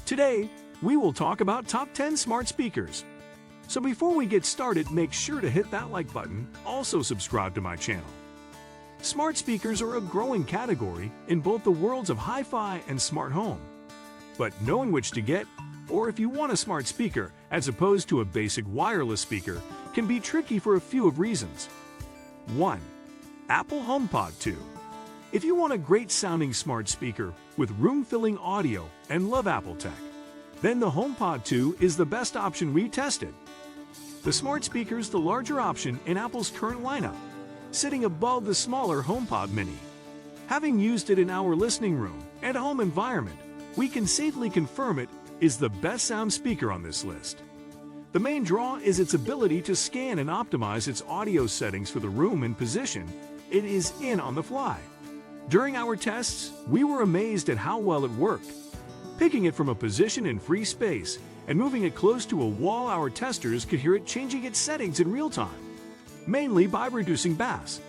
Today, we will talk about top 10 smart speakers. So before we get started, make sure to hit that like button, also subscribe to my channel. Smart speakers are a growing category in both the worlds of hi-fi and smart home. But knowing which to get, or if you want a smart speaker as opposed to a basic wireless speaker, can be tricky for a few of reasons. 1. Apple HomePod 2. If you want a great sounding smart speaker with room-filling audio and love Apple tech, then the HomePod 2 is the best option we tested. The smart speaker is the larger option in Apple's current lineup, sitting above the smaller HomePod Mini. Having used it in our listening room and home environment, we can safely confirm it is the best sound speaker on this list. The main draw is its ability to scan and optimize its audio settings for the room and position it is in on the fly. During our tests, we were amazed at how well it worked. Picking it from a position in free space and moving it close to a wall, our testers could hear it changing its settings in real time, mainly by reducing bass.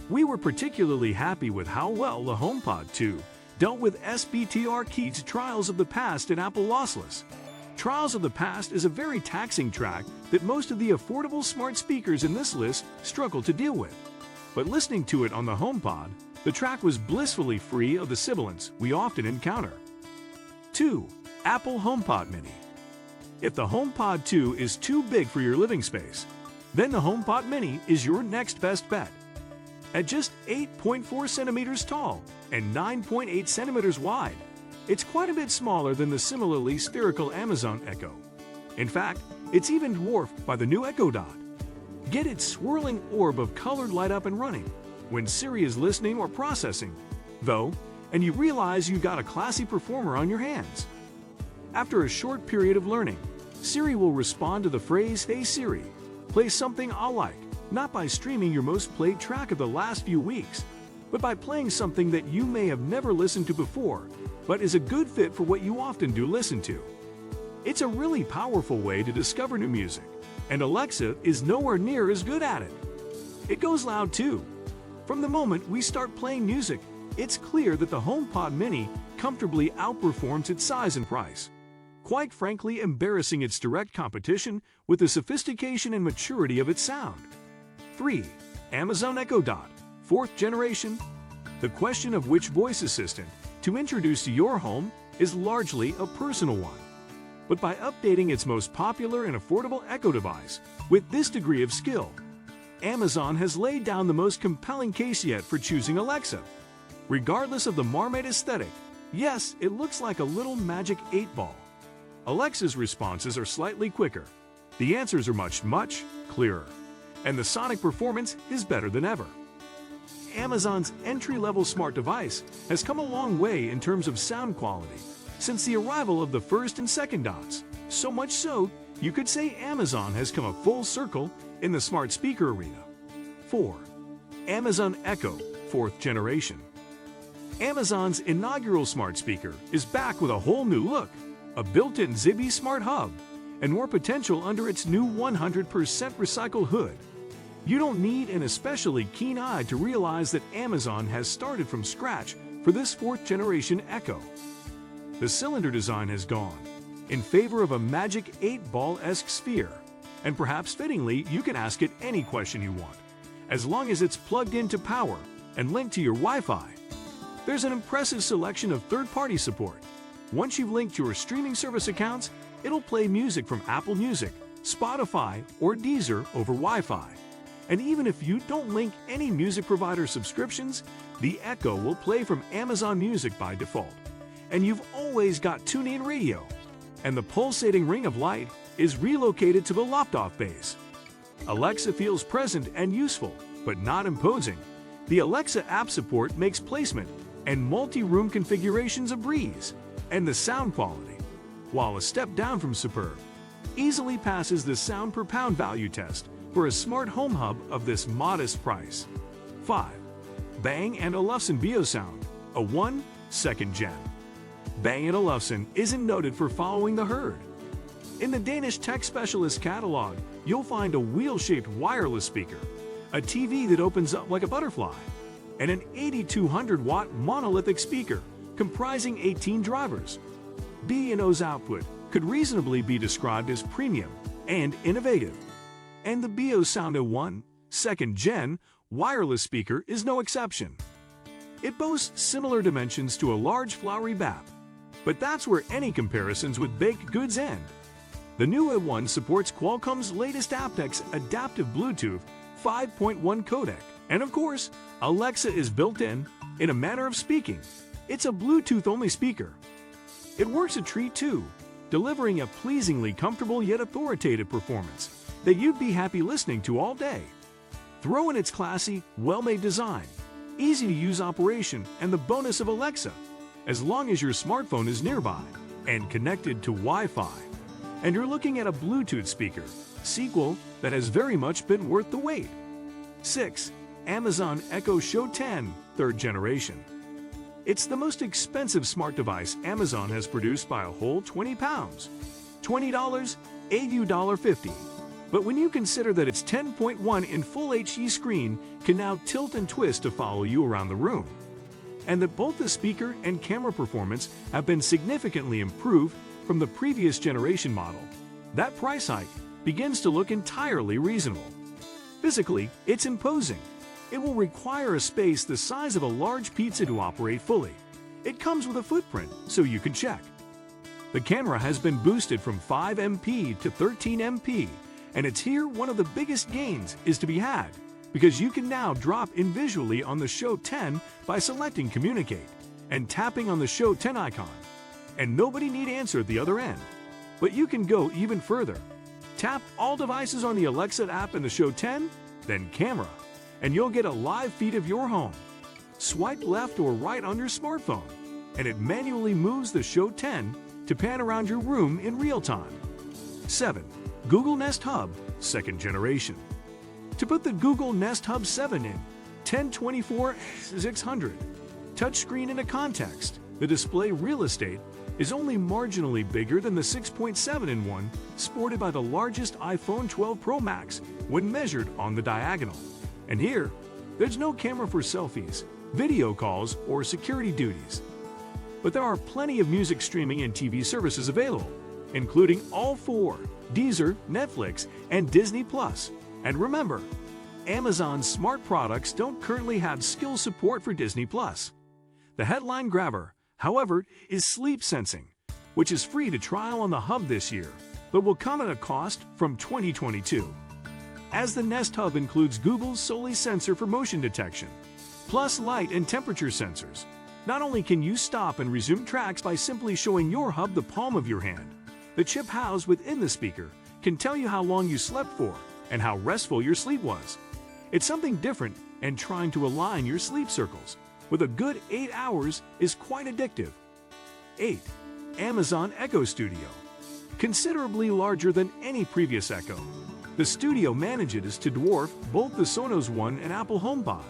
We were particularly happy with how well the HomePod 2 dealt with SBTR Keats Trials of the Past and Apple Lossless. Trials of the Past is a very taxing track that most of the affordable smart speakers in this list struggle to deal with. But listening to it on the HomePod, the track was blissfully free of the sibilance we often encounter. 2. Apple HomePod Mini. If the HomePod 2 is too big for your living space, then the HomePod Mini is your next best bet. At just 8.4 centimeters tall and 9.8 centimeters wide, it's quite a bit smaller than the similarly spherical Amazon Echo. In fact, it's even dwarfed by the new Echo Dot. Get its swirling orb of colored light up and running when Siri is listening or processing, though, and you realize you got a classy performer on your hands. After a short period of learning, Siri will respond to the phrase, "Hey Siri, play something I like," not by streaming your most played track of the last few weeks, but by playing something that you may have never listened to before, but is a good fit for what you often do listen to. It's a really powerful way to discover new music, and Alexa is nowhere near as good at it. It goes loud too. From the moment we start playing music, it's clear that the HomePod Mini comfortably outperforms its size and price, quite frankly embarrassing its direct competition with the sophistication and maturity of its sound. 3. Amazon Echo Dot, 4th generation. The question of which voice assistant to introduce to your home is largely a personal one. But by updating its most popular and affordable Echo device with this degree of skill, Amazon has laid down the most compelling case yet for choosing Alexa. Regardless of the marmite aesthetic, yes, it looks like a little magic 8-ball. Alexa's responses are slightly quicker, the answers are much clearer, and the sonic performance is better than ever. Amazon's entry-level smart device has come a long way in terms of sound quality since the arrival of the first and second dots, so much so, you could say Amazon has come a full circle in the smart speaker arena. 4. Amazon Echo, 4th generation. Amazon's inaugural smart speaker is back with a whole new look, a built-in Zigbee smart hub, and more potential under its new 100% recycled hood. You don't need an especially keen eye to realize that Amazon has started from scratch for this 4th generation Echo. The cylinder design has gone in favor of a magic 8-ball-esque sphere, and perhaps fittingly, you can ask it any question you want, as long as it's plugged into power and linked to your Wi-Fi. There's an impressive selection of third-party support. Once you've linked your streaming service accounts, it'll play music from Apple Music, Spotify, or Deezer over Wi-Fi. And even if you don't link any music provider subscriptions, the Echo will play from Amazon Music by default. And you've always got TuneIn Radio. And the pulsating ring of light is relocated to the lopped-off base. Alexa feels present and useful, but not imposing. The Alexa app support makes placement and multi-room configurations a breeze, and the sound quality, while a step down from superb, easily passes the sound per pound value test for a smart home hub of this modest price. 5. Bang & Olufsen BioSound, a 1/2 gen. Bang & Olufsen isn't noted for following the herd. In the Danish tech specialist catalog, you'll find a wheel-shaped wireless speaker, a TV that opens up like a butterfly, and an 8200-watt monolithic speaker comprising 18 drivers. B&O's output could reasonably be described as premium and innovative. And the SonosOne 2nd Gen wireless speaker is no exception. It boasts similar dimensions to a large flowery BAP, but that's where any comparisons with baked goods end. The new A1 supports Qualcomm's latest aptX adaptive Bluetooth 5.1 codec, and of course, Alexa is built in a manner of speaking. It's a Bluetooth-only speaker. It works a treat too, delivering a pleasingly comfortable yet authoritative performance that you'd be happy listening to all day. Throw in its classy, well-made design, easy-to-use operation, and the bonus of Alexa, as long as your smartphone is nearby and connected to Wi-Fi, and you're looking at a Bluetooth speaker sequel that has very much been worth the wait. 6. Amazon Echo Show 10 3rd Generation. It's the most expensive smart device Amazon has produced by a whole 20 pounds. $20, $50. But when you consider that its 10.1 in Full HD screen can now tilt and twist to follow you around the room, and that both the speaker and camera performance have been significantly improved from the previous generation model, that price hike begins to look entirely reasonable. Physically, it's imposing. It will require a space the size of a large pizza to operate fully. It comes with a footprint, so you can check. The camera has been boosted from 5 MP to 13 MP, and it's here one of the biggest gains is to be had, because you can now drop in visually on the Show 10 by selecting Communicate and tapping on the Show 10 icon. And nobody need answer at the other end. But you can go even further. Tap all devices on the Alexa app in the Show 10, then Camera, and you'll get a live feed of your home. Swipe left or right on your smartphone, and it manually moves the Show 10 to pan around your room in real time. 7. Google Nest Hub 2nd Generation. To put the Google Nest Hub 7 in 1024x600 touchscreen into context, the display real estate is only marginally bigger than the 6.7-in-1 sported by the largest iPhone 12 Pro Max when measured on the diagonal. And here, there's no camera for selfies, video calls, or security duties. But there are plenty of music streaming and TV services available, including all 4, Deezer, Netflix, and Disney+. And remember, Amazon's smart products don't currently have skill support for Disney+. The headline grabber, however, is Sleep Sensing, which is free to trial on the Hub this year, but will come at a cost from 2022. As the Nest Hub includes Google's Solly sensor for motion detection, plus light and temperature sensors, not only can you stop and resume tracks by simply showing your Hub the palm of your hand, the chip housed within the speaker can tell you how long you slept for and how restful your sleep was. It's something different, and trying to align your sleep circles with a good 8 hours is quite addictive. 8. Amazon Echo Studio. Considerably larger than any previous Echo, the Studio manages to dwarf both the SonosOne and Apple HomePod,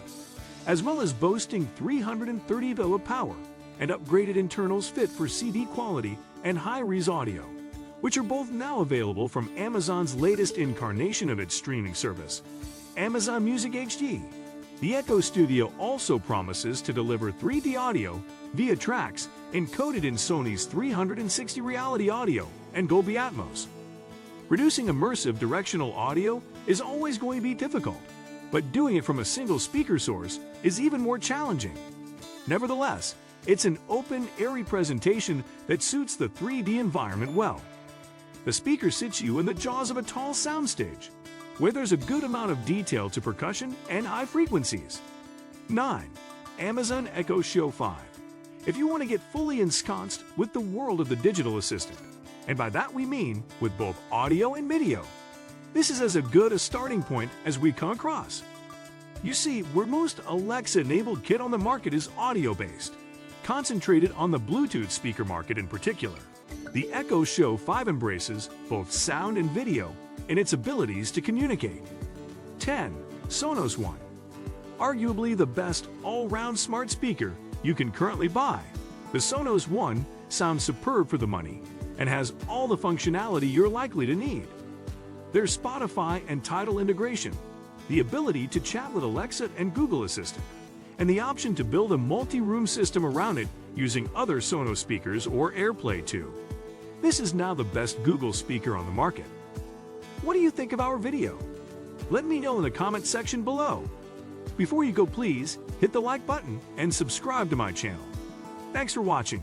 as well as boasting 330 volt power and upgraded internals fit for CD quality and high-res audio, which are both now available from Amazon's latest incarnation of its streaming service, Amazon Music HD. The Echo Studio also promises to deliver 3D audio via tracks encoded in Sony's 360 reality audio and Dolby Atmos. Producing immersive directional audio is always going to be difficult, but doing it from a single speaker source is even more challenging. Nevertheless, it's an open, airy presentation that suits the 3D environment well. The speaker sits you in the jaws of a tall soundstage, where there's a good amount of detail to percussion and high frequencies. 9. Amazon Echo Show 5. If you want to get fully ensconced with the world of the digital assistant, and by that we mean with both audio and video, this is as good a starting point as we come across. You see, where most Alexa-enabled kit on the market is audio-based, concentrated on the Bluetooth speaker market in particular, the Echo Show 5 embraces both sound and video in its abilities to communicate. 10. SonosOne. Arguably the best all-round smart speaker you can currently buy, the SonosOne sounds superb for the money and has all the functionality you're likely to need. There's Spotify and Tidal integration, the ability to chat with Alexa and Google Assistant, and the option to build a multi-room system around it using other Sonos speakers or AirPlay 2. This is now the best Google speaker on the market. What do you think of our video? Let me know in the comment section below. Before you go, please hit the like button and subscribe to my channel. Thanks for watching.